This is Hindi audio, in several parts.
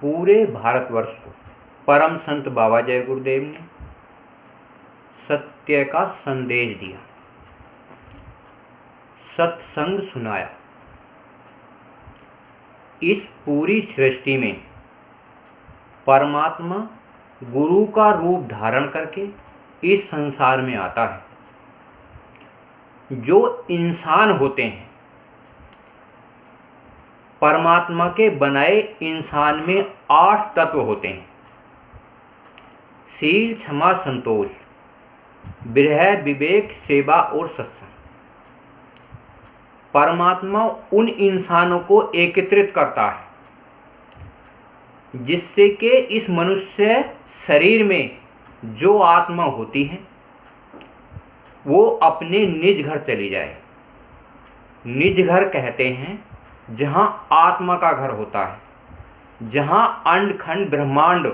पूरे भारतवर्ष को परम संत बाबा जय गुरुदेव ने सत्य का संदेश दिया, सत्संग सुनाया। इस पूरी सृष्टि में परमात्मा गुरु का रूप धारण करके इस संसार में आता है। जो इंसान होते हैं, परमात्मा के बनाए इंसान में 8 तत्व होते हैं। शील, क्षमा, संतोष, विरह, विवेक, सेवा और सत्संग। परमात्मा उन इंसानों को एकत्रित करता है जिससे कि इस मनुष्य शरीर में जो आत्मा होती है वो अपने निज घर चली जाए। निज घर कहते हैं जहाँ आत्मा का घर होता है, जहाँ अंड खंड ब्रह्मांड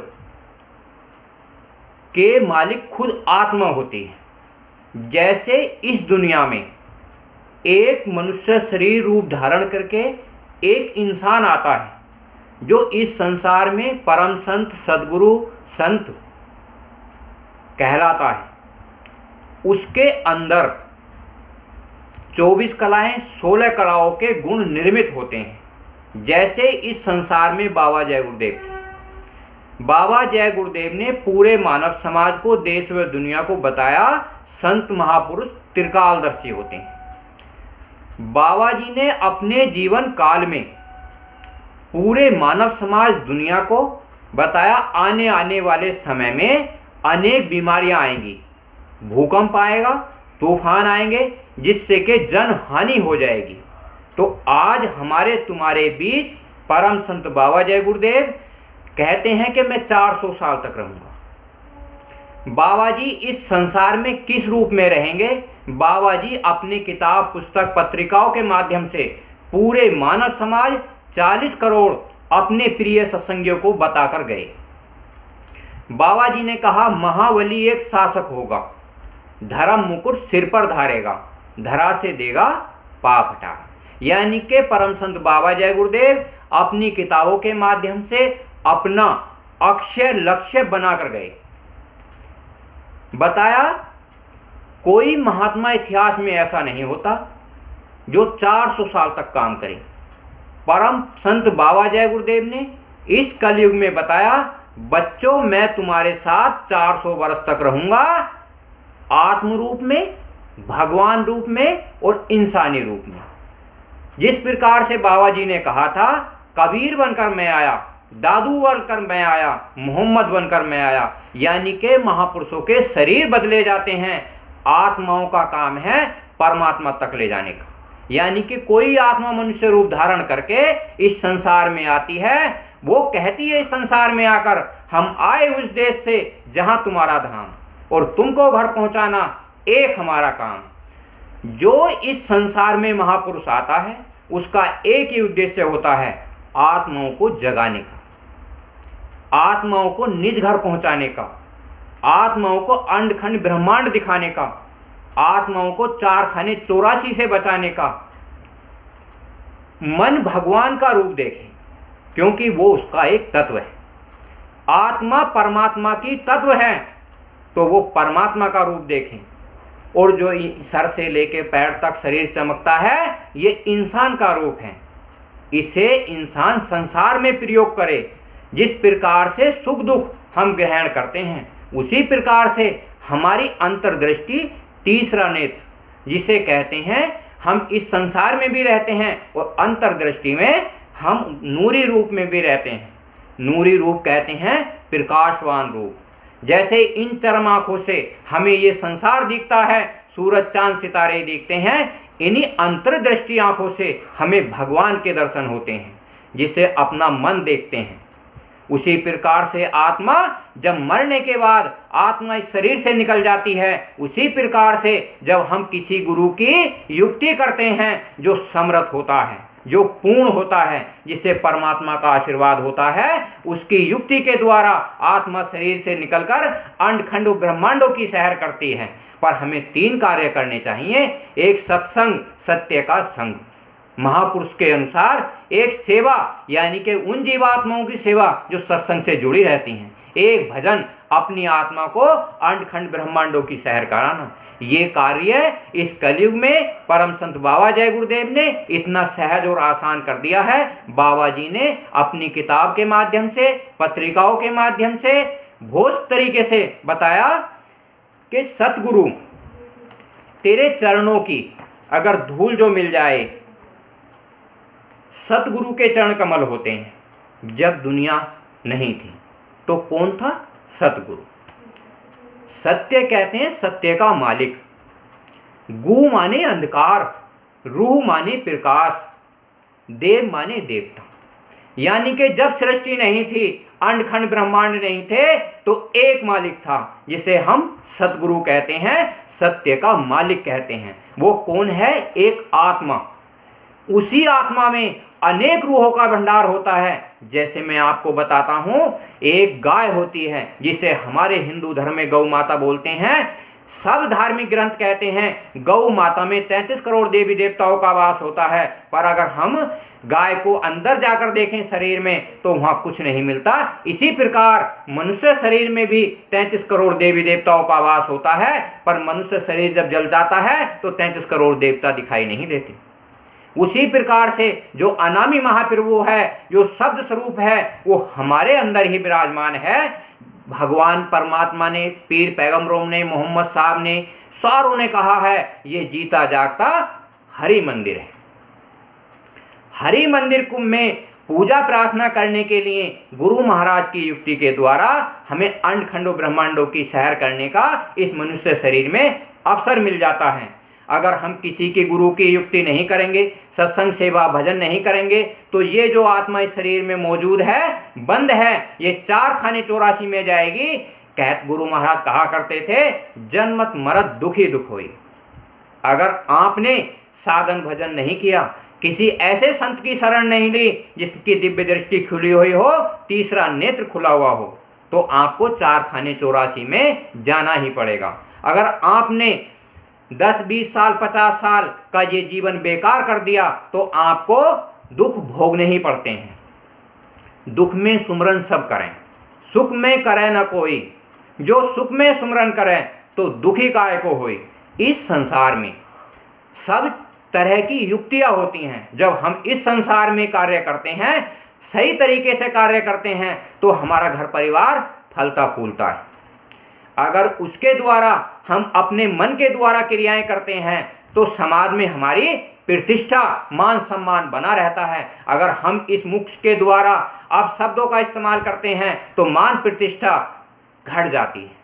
के मालिक खुद आत्मा होती है। जैसे इस दुनिया में एक मनुष्य शरीर रूप धारण करके एक इंसान आता है जो इस संसार में परम संत, सद्गुरु, संत कहलाता है। उसके अंदर 24 कलाएं, 16 कलाओं के गुण निर्मित होते हैं। जैसे इस संसार में बाबा जय गुरुदेव थे। बाबा जय गुरुदेव ने पूरे मानव समाज को, देश व दुनिया को बताया संत महापुरुष त्रिकालदर्शी होते हैं। बाबा जी ने अपने जीवन काल में पूरे मानव समाज, दुनिया को बताया आने वाले समय में अनेक बीमारियां आएंगी, भूकंप आएगा, तूफान आएंगे, जिससे कि जन हानि हो जाएगी। तो आज हमारे तुम्हारे बीच परम संत बाबा जय गुरुदेव कहते हैं कि मैं 400 साल तक रहूंगा। बाबा जी इस संसार में किस रूप में रहेंगे? बाबा जी अपनी किताब, पुस्तक, पत्रिकाओं के माध्यम से पूरे मानव समाज 40 करोड़ अपने प्रिय सत्संगियों को बताकर गए। बाबा जी ने कहा महाबली एक शासक होगा, धर्म मुकुट सिर पर धारेगा, धरा से देगा पाप हटा। यानी कि परम संत बाबा जय गुरुदेव अपनी किताबों के माध्यम से अपना अक्षय लक्ष्य बनाकर गए। बताया कोई महात्मा इतिहास में ऐसा नहीं होता जो 400 साल तक काम करे। परम संत बाबा जय गुरुदेव ने इस कलयुग में बताया बच्चों मैं तुम्हारे साथ 400 वर्ष तक रहूंगा, आत्म रूप में, भगवान रूप में और इंसानी रूप में। जिस प्रकार से बाबा जी ने कहा था कबीर बनकर मैं आया, दादू बनकर मैं आया, मोहम्मद बनकर मैं आया। यानी कि महापुरुषों के शरीर बदले जाते हैं, आत्माओं का काम है परमात्मा तक ले जाने का। यानी कि कोई आत्मा मनुष्य रूप धारण करके इस संसार में आती है, वो कहती है इस संसार में आकर हम आए उस देश से जहां तुम्हारा धाम, और तुमको घर पहुंचाना एक हमारा काम। जो इस संसार में महापुरुष आता है उसका एक ही उद्देश्य होता है आत्माओं को जगाने का, आत्माओं को निज घर पहुंचाने का, आत्माओं को अंड खंड ब्रह्मांड दिखाने का, आत्माओं को 4 खाने 84 से बचाने का। मन भगवान का रूप देखे क्योंकि वो उसका एक तत्व है। आत्मा परमात्मा की तत्व है तो वो परमात्मा का रूप देखें। और जो सर से लेकर पैर तक शरीर चमकता है ये इंसान का रूप है। इसे इंसान संसार में प्रयोग करे। जिस प्रकार से सुख दुख हम ग्रहण करते हैं उसी प्रकार से हमारी अंतर्दृष्टि, तीसरा नेत्र जिसे कहते हैं, हम इस संसार में भी रहते हैं और अंतर्दृष्टि में हम नूरी रूप में भी रहते हैं। नूरी रूप कहते हैं प्रकाशवान रूप। जैसे इन चरम आंखों से हमें ये संसार दिखता है, सूरज चांद सितारे दिखते हैं, इन्हीं अंतर्दृष्टि आंखों से हमें भगवान के दर्शन होते हैं जिसे अपना मन देखते हैं। उसी प्रकार से आत्मा जब मरने के बाद आत्मा इस शरीर से निकल जाती है, उसी प्रकार से जब हम किसी गुरु की युक्ति करते हैं जो समर्थ होता है, जो पूर्ण होता है, जिससे परमात्मा का आशीर्वाद होता है, उसकी युक्ति के द्वारा आत्मा शरीर से निकलकर अंड खंड ब्रह्मांडों की सैर करती है। पर हमें 3 कार्य करने चाहिए। एक सत्संग, सत्य का संग। महापुरुष के अनुसार एक सेवा, यानी कि उन जीवात्माओं की सेवा जो सत्संग से जुड़ी रहती हैं, एक भजन, अपनी आत्मा को अंडखंड ब्रह्मांडों की सैर कराना, ये कार्य इस कलयुग में परम संत बाबा जय गुरुदेव ने इतना सहज और आसान कर दिया है। बाबा जी ने अपनी किताब के माध्यम से, पत्रिकाओं के माध्यम से भोज तरीके से बताया कि सतगुरु तेरे चरणों की अगर धूल जो मिल जाए, सतगुरु के चरण कमल होते हैं। जब दुनिया नहीं थी तो कौन था? सतगुरु। सत्य कहते हैं सत्य का मालिक। गु माने अंधकार, रूह माने प्रकाश, देव माने देवता। यानी कि जब सृष्टि नहीं थी, अंडखंड ब्रह्मांड नहीं थे, तो एक मालिक था जिसे हम सतगुरु कहते हैं, सत्य का मालिक कहते हैं। वो कौन है? एक आत्मा। उसी आत्मा में अनेक रूहों का भंडार होता है। जैसे मैं आपको बताता हूं, एक गाय होती है जिसे हमारे हिंदू धर्म में गौ माता बोलते हैं। सब धार्मिक ग्रंथ कहते हैं गौ माता में 33 करोड़ देवी देवताओं का वास होता है, पर अगर हम गाय को अंदर जाकर देखें शरीर में तो वहां कुछ नहीं मिलता। इसी प्रकार मनुष्य शरीर में भी 33 करोड़ देवी देवताओं का वास होता है, पर मनुष्य शरीर जब जल जाता है तो 33 करोड़ देवता दिखाई नहीं देते। उसी प्रकार से जो अनामी महाप्रभु है, जो शब्द स्वरूप है, वो हमारे अंदर ही विराजमान है। भगवान परमात्मा ने, पीर पैगंबरों ने, मोहम्मद साहब ने, सारों ने कहा है ये जीता जागता हरि मंदिर है। हरि मंदिर में पूजा प्रार्थना करने के लिए गुरु महाराज की युक्ति के द्वारा हमें अंडखंडों ब्रह्मांडों की सैर करने का इस मनुष्य शरीर में अवसर मिल जाता है। अगर हम किसी की गुरु की युक्ति नहीं करेंगे, सत्संग सेवा भजन नहीं करेंगे, तो ये जो आत्मा इस शरीर में मौजूद है, बंद है, ये 4 खाने 84 में जाएगी। कहत गुरु महाराज कहा करते थे, जन्मत मरत दुखी दुख होई। अगर आपने साधन भजन नहीं किया, किसी ऐसे संत की शरण नहीं ली जिसकी दिव्य दृष्टि खुली हुई हो, तीसरा नेत्र खुला हुआ हो, तो आपको 4 खाने 84 में जाना ही पड़ेगा। अगर आपने 10, 20 साल, 50 साल का ये जीवन बेकार कर दिया तो आपको दुख भोगने ही पड़ते हैं। दुख में सुमरन सब करें, सुख में करे न कोई, जो सुख में सुमरन करे तो दुखी काय को होई। इस संसार में सब तरह की युक्तियां होती हैं। जब हम इस संसार में कार्य करते हैं, सही तरीके से कार्य करते हैं, तो हमारा घर परिवार फलता फूलता है। अगर उसके द्वारा हम अपने मन के द्वारा क्रियाएं करते हैं तो समाज में हमारी प्रतिष्ठा, मान सम्मान बना रहता है। अगर हम इस मुख के द्वारा अब शब्दों का इस्तेमाल करते हैं तो मान प्रतिष्ठा घट जाती है।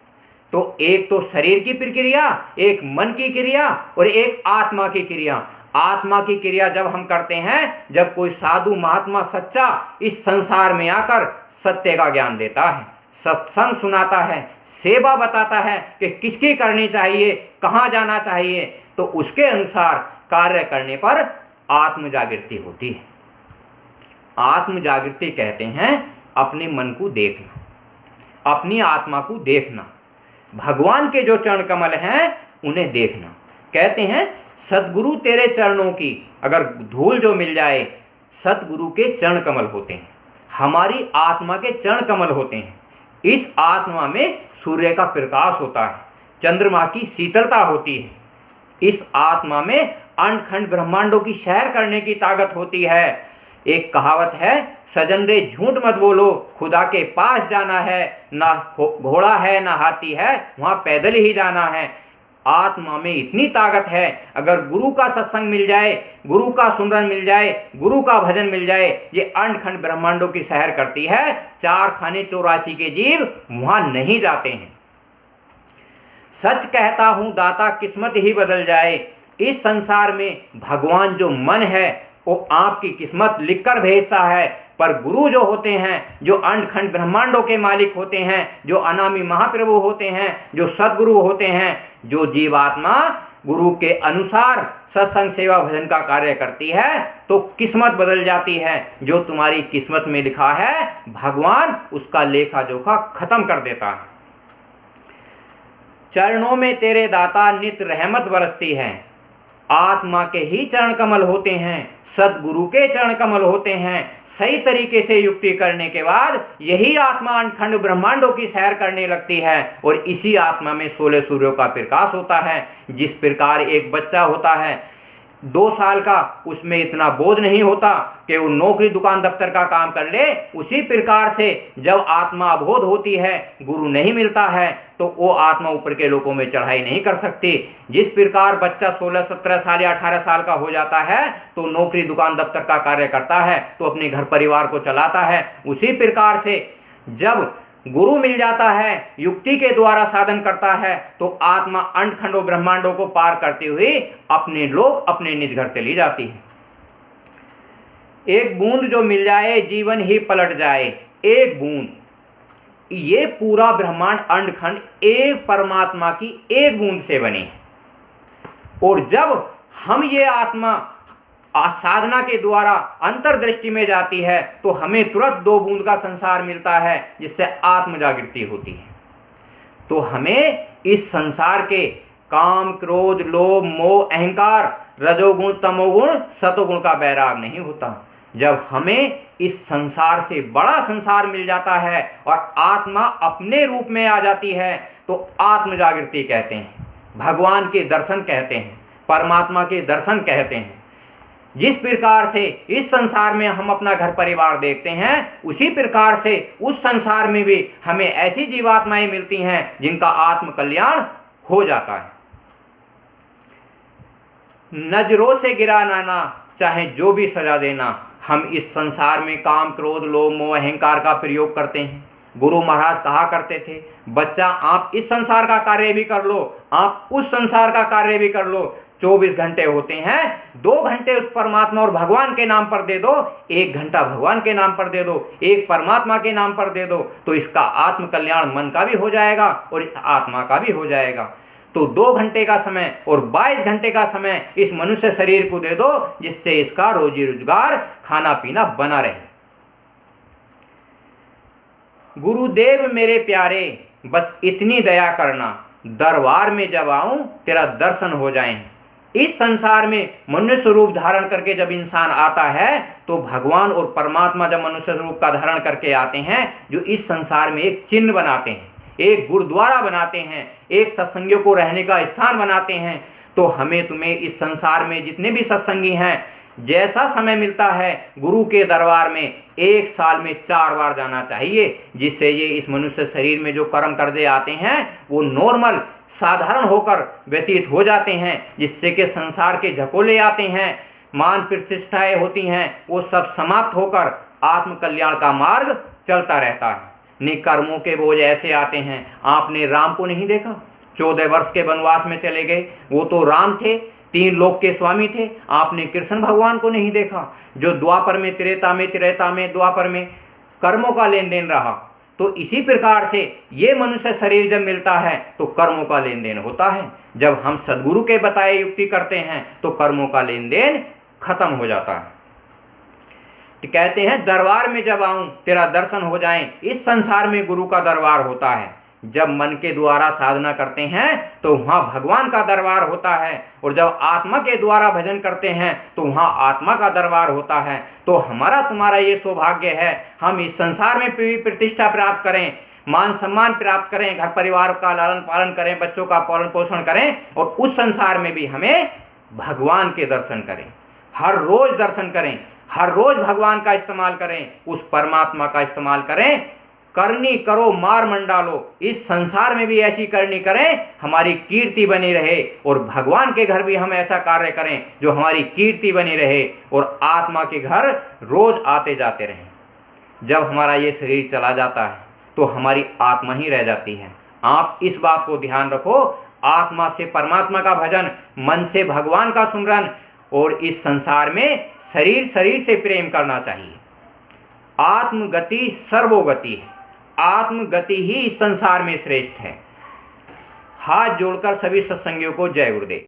तो एक तो शरीर की प्रक्रिया, एक मन की क्रिया और एक आत्मा की क्रिया। आत्मा की क्रिया जब हम करते हैं, जब कोई साधु महात्मा सच्चा इस संसार में आकर सत्य का ज्ञान देता है, सत्संग सुनाता है, सेवा बताता है कि किसकी करनी चाहिए, कहाँ जाना चाहिए, तो उसके अनुसार कार्य करने पर आत्म जागृति होती है। आत्म जागृति कहते हैं अपने मन को देखना, अपनी आत्मा को देखना, भगवान के जो चरण कमल हैं उन्हें देखना। कहते हैं सतगुरु तेरे चरणों की अगर धूल जो मिल जाए, सतगुरु के चरण कमल होते हैं, हमारी आत्मा के चरण कमल होते हैं। इस आत्मा में सूर्य का प्रकाश होता है, चंद्रमा की शीतलता होती है। इस आत्मा में अंडखंड ब्रह्मांडों की सैर करने की ताकत होती है। एक कहावत है, सजन रे झूठ मत बोलो, खुदा के पास जाना है, ना घोड़ा है ना हाथी है, वहां पैदल ही जाना है। आत्मा में इतनी ताकत है, अगर गुरु का सत्संग मिल जाए, गुरु का सुमरन मिल जाए, गुरु का भजन मिल जाए, ये अंडखंड ब्रह्मांडों की सैर करती है। 4 खाने 84 के जीव वहां नहीं जाते हैं। सच कहता हूं दाता किस्मत ही बदल जाए। इस संसार में भगवान जो मन है वो आपकी किस्मत लिखकर भेजता है, पर गुरु जो होते हैं, जो अंडखंड ब्रह्मांडों के मालिक होते हैं, जो अनामी महाप्रभु होते हैं, जो सद्गुरु होते हैं, जो जीवात्मा गुरु के अनुसार सत्संग सेवा भजन का कार्य करती है, तो किस्मत बदल जाती है। जो तुम्हारी किस्मत में लिखा है भगवान उसका लेखा जोखा खत्म कर देता है। चरणों में तेरे दाता नित रहमत बरसती है। आत्मा के ही चरण कमल होते हैं, सदगुरु के चरण कमल होते हैं। सही तरीके से युक्ति करने के बाद यही आत्मा अखंड ब्रह्मांडों की सैर करने लगती है और इसी आत्मा में 16 सूर्यों का प्रकाश होता है। जिस प्रकार एक बच्चा होता है 2 साल का, उसमें इतना बोझ नहीं होता कि वो नौकरी दुकान दफ्तर का काम कर ले, उसी प्रकार से जब आत्मा अबोध होती है, गुरु नहीं मिलता है, तो वो आत्मा ऊपर के लोकों में चढ़ाई नहीं कर सकती। जिस प्रकार बच्चा 16, 17 साल या 18 साल का हो जाता है तो नौकरी दुकान दफ्तर का कार्य करता है, तो अपने घर परिवार को चलाता है। उसी प्रकार से जब गुरु मिल जाता है, युक्ति के द्वारा साधन करता है, तो आत्मा अंड खंडों ब्रह्मांडों को पार करते हुए अपने लोक अपने निज घर चली जाती है। एक बूंद जो मिल जाए जीवन ही पलट जाए। एक बूंद, ये पूरा ब्रह्मांड अंड खंड एक परमात्मा की एक बूंद से बने। और जब हम ये आत्मा साधना के द्वारा अंतर्दृष्टि में जाती है तो हमें तुरंत 2 बूंद का संसार मिलता है, जिससे आत्म जागृति होती है। तो हमें इस संसार के काम, क्रोध, लोभ, मोह, अहंकार, रजोगुण, तमोगुण, सतोगुण का बैराग नहीं होता। जब हमें इस संसार से बड़ा संसार मिल जाता है और आत्मा अपने रूप में आ जाती है तो आत्म जागृति कहते हैं, भगवान के दर्शन कहते हैं, परमात्मा के दर्शन कहते हैं। जिस प्रकार से इस संसार में हम अपना घर परिवार देखते हैं, उसी प्रकार से उस संसार में भी हमें ऐसी जीवात्माएं मिलती हैं जिनका आत्म कल्याण हो जाता है। नजरों से गिरा नाना, चाहे जो भी सजा देना, हम इस संसार में काम, क्रोध, लोभ, मोह, अहंकार का प्रयोग करते हैं। गुरु महाराज कहा करते थे, बच्चा आप इस संसार का कार्य भी कर लो, आप उस संसार का कार्य भी कर लो। 24 घंटे होते हैं, 2 घंटे उस परमात्मा और भगवान के नाम पर दे दो, 1 घंटा भगवान के नाम पर दे दो, 1 परमात्मा के नाम पर दे दो, तो इसका आत्म कल्याण मन का भी हो जाएगा और आत्मा का भी हो जाएगा। तो 2 घंटे का समय और 22 घंटे का समय इस मनुष्य शरीर को दे दो, जिससे इसका रोजी रोजगार, खाना पीना बना रहे। गुरुदेव मेरे प्यारे, बस इतनी दया करना, दरबार में जब आऊं तेरा दर्शन हो जाएं। इस संसार में मनुष्य रूप धारण करके जब इंसान आता है तो भगवान और परमात्मा जब मनुष्य रूप का धारण करके आते हैं, जो इस संसार में एक चिन्ह बनाते हैं, एक गुरुद्वारा बनाते हैं, एक सत्संगियों को रहने का स्थान बनाते हैं। तो हमें तुम्हें इस संसार में जितने भी सत्संगी हैं, जैसा समय मिलता है गुरु के दरबार में 1 साल में 4 बार जाना चाहिए, जिससे ये इस मनुष्य शरीर में जो कर्म करते आते हैं वो नॉर्मल साधारण होकर व्यतीत हो जाते हैं, जिससे कि संसार के झकोले आते हैं, मान प्रतिष्ठाएं होती हैं, वो सब समाप्त होकर आत्म कल्याण का मार्ग चलता रहता है। निकर्मों के बोझ ऐसे आते हैं। आपने राम को नहीं देखा, 14 वर्ष के वनवास में चले गए, वो तो राम थे, 3 लोक के स्वामी थे। आपने कृष्ण भगवान को नहीं देखा, जो द्वापर में, त्रेता में, द्वापर में कर्मों का लेन देन रहा। तो इसी प्रकार से ये मनुष्य शरीर जब मिलता है तो कर्मों का लेन देन होता है। जब हम सदगुरु के बताए युक्ति करते हैं तो कर्मों का लेन देन खत्म हो जाता है। तो कहते हैं दरबार में जब आऊं तेरा दर्शन हो जाए। इस संसार में गुरु का दरबार होता है। जब मन के द्वारा साधना करते हैं तो वहाँ भगवान का दरबार होता है, और जब आत्मा के द्वारा भजन करते हैं तो वहाँ आत्मा का दरबार होता है। तो हमारा तुम्हारा ये सौभाग्य है, हम इस संसार में भी प्रतिष्ठा प्राप्त करें, मान सम्मान प्राप्त करें, घर परिवार का लालन पालन करें, बच्चों का पालन पोषण करें, और उस संसार में भी हमें भगवान के दर्शन करें, हर रोज दर्शन करें, हर रोज भगवान का इस्तेमाल करें, उस परमात्मा का इस्तेमाल करें। करनी करो मार मंडालो, इस संसार में भी ऐसी करनी करें, हमारी कीर्ति बनी रहे, और भगवान के घर भी हम ऐसा कार्य करें जो हमारी कीर्ति बनी रहे, और आत्मा के घर रोज आते जाते रहें। जब हमारा ये शरीर चला जाता है तो हमारी आत्मा ही रह जाती है। आप इस बात को ध्यान रखो, आत्मा से परमात्मा का भजन, मन से भगवान का सुमरन, और इस संसार में शरीर से प्रेम करना चाहिए। आत्मगति सर्वोगति है, आत्मगति ही इस संसार में श्रेष्ठ है। हाथ जोड़कर सभी सत्संगियों को जय गुरुदेव।